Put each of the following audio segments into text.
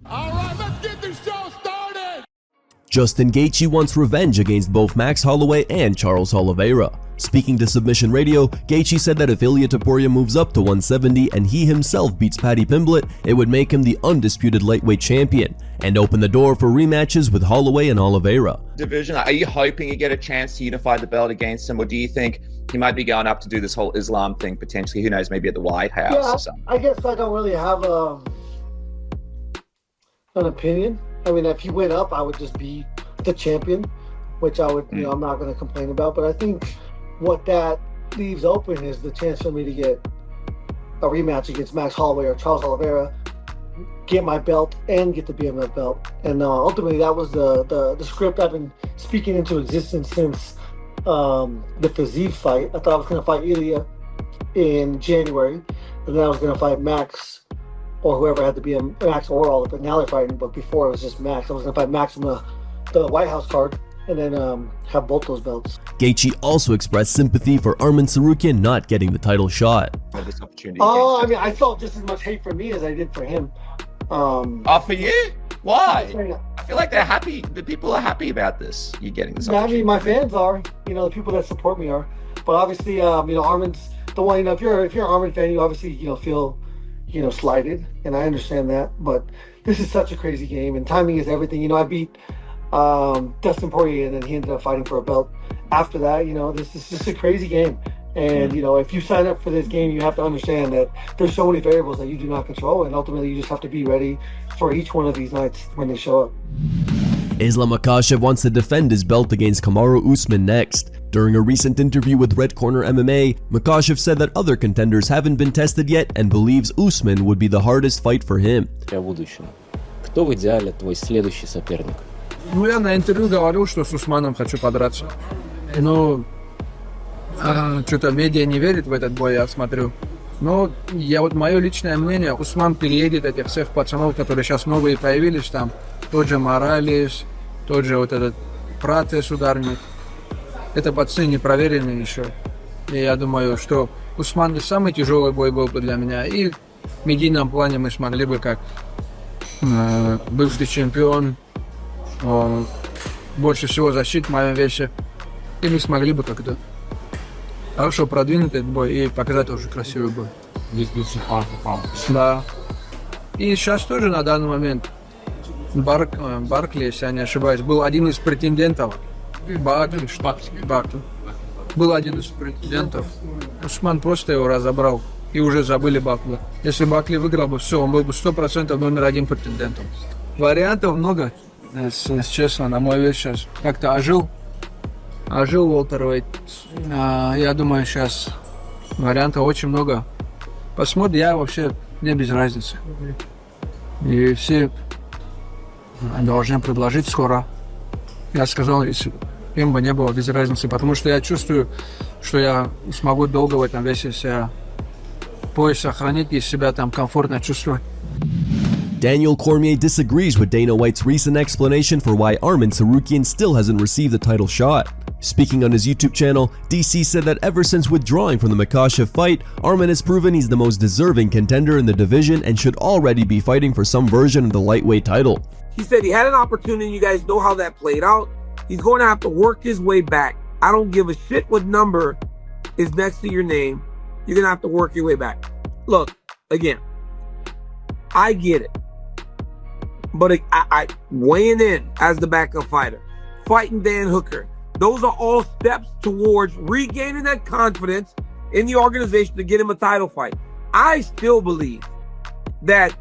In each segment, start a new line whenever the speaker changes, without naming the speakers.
All right, let's get this show started.
Justin Gaethje wants revenge against both Max Holloway and Charles Oliveira. Speaking to Submission Radio, Gaethje said that if Ilia Topuria moves up to 170 and he himself beats Paddy Pimblett, it would make him the undisputed lightweight champion and open the door for rematches with Holloway and Oliveira.
Division, are you hoping you get a chance to unify the belt against him, or do you think he might be going up to do this whole Islam thing potentially? Who knows, maybe at the White House or something?
I guess I don't really have an opinion. I mean, if he went up, I would just be the champion, which I would, you know, I'm not going to complain about. But I think what that leaves open is the chance for me to get a rematch against Max Holloway or Charles Oliveira, get my belt and get the BMF belt. And ultimately, that was the script I've been speaking into existence since the Fiziev fight. I thought I was going to fight Ilia in January, and then I was going to fight Max or whoever had to be Max or Oliver. Now they're fighting, but before it was just Max. I was going to fight Max from the White House card and then have both those belts.
Gaethje also expressed sympathy for Arman Tsarukyan not getting the title shot.
This opportunity
I mean, I felt just as much hate for me as I did for him.
For you? Why? I feel like they're happy. The people are happy about this. You getting this opportunity.
I mean, my fans are. You know, the people that support me are. But obviously, you know, Arman's the one. You know, if you're an Arman fan, you obviously, you know, feel, you know, slighted, and I understand that. But this is such a crazy game, and timing is everything. You know, I beat Dustin Poirier, and then he ended up fighting for a belt after that. You know, this is just a crazy game. And, you know, if you sign up for this game, you have to understand that there's so many variables that you do not control, and ultimately you just have to be ready for each one of these nights when they show up.
Islam Makhachev wants to defend his belt against Kamaru Usman next. During a recent interview with Red Corner MMA, Makhachev said that other contenders haven't been tested yet and believes Usman would be the hardest fight for him.
Кто в идеале твой следующий соперник?
Ну, я на интервью говорил, что с Усманом хочу подраться. Но что-то медиа не верит в этот бой, я смотрю. Но мое личное мнение, Усман переедет этих всех пацанов, которые сейчас новые появились там. Тот же Моралес, тот же вот этот Пратес ударник. Это пацаны не проверенные еще. И я думаю, что Усман не самый тяжелый бой был бы для меня. И в медийном плане мы смогли бы, как бывший чемпион, больше всего защит в моем весе. И мы смогли бы как-то хорошо продвинуть этот бой и показать тоже красивый бой. Да. И сейчас тоже на данный момент Баркли, если я не ошибаюсь, был один из претендентов. Баркли. Был один из претендентов. Усман просто его разобрал. И уже забыли Бакли. Если Бакли выиграл бы, все, он был бы 100% номер один претендентом. Вариантов много, если честно, на мой вес сейчас как-то ожил welterweight. Я думаю, сейчас вариантов очень много. Посмотрим, я вообще, мне без разницы. И все должны предложить скоро. Я сказал, если им бы не было без разницы, потому что я чувствую, что я смогу долго в этом весе себя пояс сохранить и себя там комфортно чувствовать.
Daniel Cormier disagrees with Dana White's recent explanation for why Arman Tsarukyan still hasn't received a title shot. Speaking on his YouTube channel, DC said that ever since withdrawing from the Makhachev fight, Arman has proven he's the most deserving contender in the division and should already be fighting for some version of the lightweight title.
He said he had an opportunity. You guys know how that played out. He's going to have to work his way back. I don't give a shit what number is next to your name. You're going to have to work your way back. Look, again, I get it. But I weighing in as the backup fighter, fighting Dan Hooker, those are all steps towards regaining that confidence in the organization to get him a title fight. I still believe that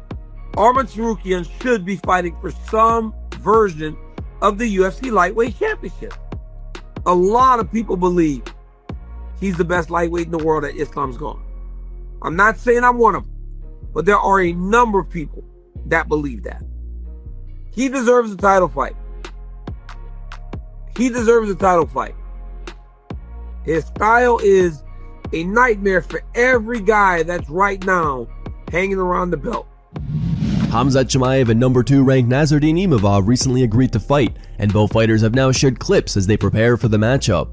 Arman Tsarukyan should be fighting for some version of the UFC lightweight championship. A lot of people believe he's the best lightweight in the world that Islam's gone. I'm not saying I'm one of them, but there are a number of people that believe that. He deserves a title fight. He deserves a title fight. His style is a nightmare for every guy that's right now hanging around the belt.
Khamzat Imavov and number 2 ranked Khamzat Imavov recently agreed to fight, and both fighters have now shared clips as they prepare for the matchup.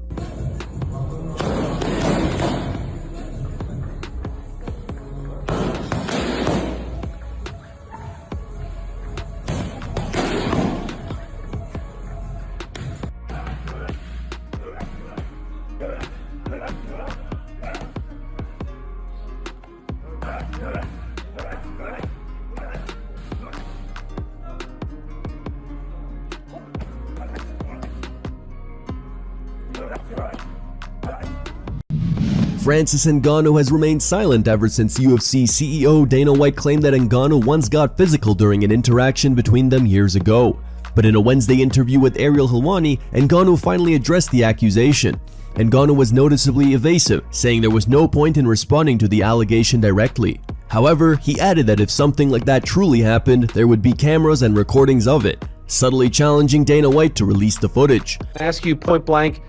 Francis Ngannou has remained silent ever since UFC CEO Dana White claimed that Ngannou once got physical during an interaction between them years ago. But in a Wednesday interview with Ariel Helwani, Ngannou finally addressed the accusation. Ngannou was noticeably evasive, saying there was no point in responding to the allegation directly. However, he added that if something like that truly happened, there would be cameras and recordings of it, subtly challenging Dana White to release the footage.
I ask you point blank,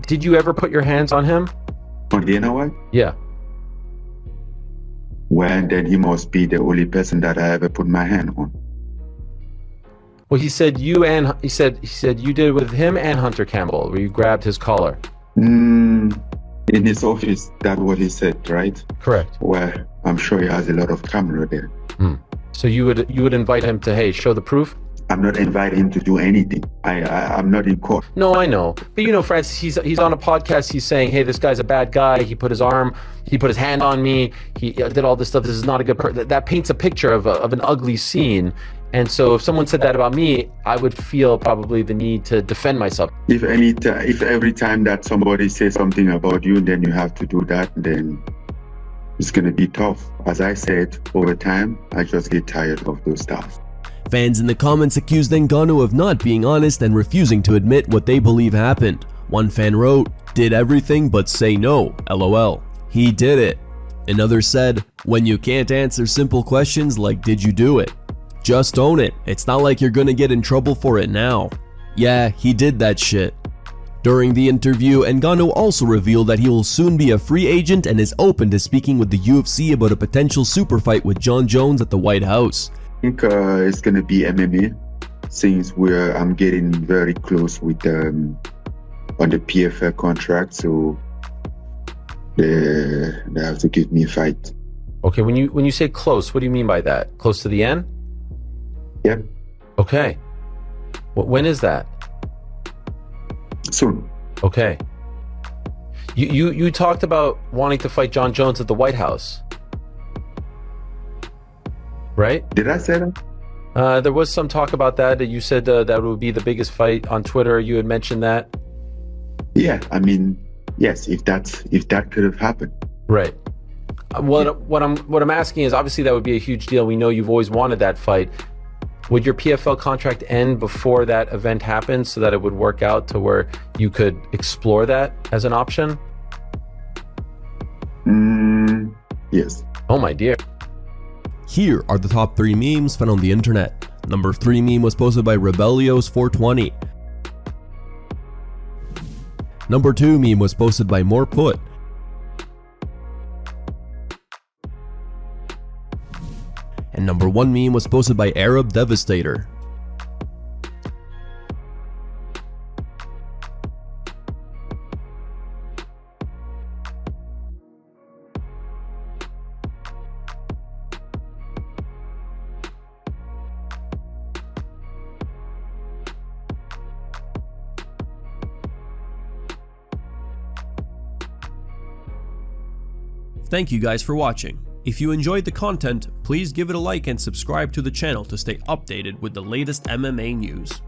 did you ever put your hands on him?
On Dana White?
Yeah.
Well, then he must be the only person that I ever put my hand on.
Well, he said you did it with him and Hunter Campbell, where you grabbed his collar.
In his office, that's what he said, right?
Correct.
Well, I'm sure he has a lot of camera there.
So you would invite him to, hey, show the proof?
I'm not inviting him to do anything. I'm not in court.
No, I know. But you know, Francis, he's on a podcast. He's saying, hey, this guy's a bad guy. He put his hand on me. He did all this stuff. This is not a good person. That paints a picture of an ugly scene. And so if someone said that about me, I would feel probably the need to defend myself.
If every time that somebody says something about you, then you have to do that, then it's going to be tough. As I said, over time, I just get tired of those stuff.
Fans in the comments accused Ngannou of not being honest and refusing to admit what they believe happened. One fan wrote, "Did everything but say no, LOL. He did it." Another said, "When you can't answer simple questions like did you do it? Just own it. It's not like you're gonna get in trouble for it now." Yeah, he did that shit. During the interview, Ngannou also revealed that he will soon be a free agent and is open to speaking with the UFC about a potential super fight with Jon Jones at the White House.
I think it's going to be MMA, since I'm getting very close with on the PFL contract, so they have to give me a fight.
Okay, when you say close, what do you mean by that? Close to the end?
Yep.
Okay. When is that?
Soon.
Okay. You talked about wanting to fight Jon Jones at the White House, right?
Did I say that?
There was some talk about that. You said that would be the biggest fight on Twitter. You had mentioned that.
Yeah, I mean, yes, if that could have happened.
Right. What I'm asking is, obviously that would be a huge deal. We know you've always wanted that fight. Would your PFL contract end before that event happens so that it would work out to where you could explore that as an option?
Yes.
Oh my dear.
Here are the top 3 memes found on the internet. Number 3 meme was posted by Rebellios420. Number 2 meme was posted by Moreput. And number 1 meme was posted by Arab Devastator. Thank you guys for watching. If you enjoyed the content, please give it a like and subscribe to the channel to stay updated with the latest MMA news.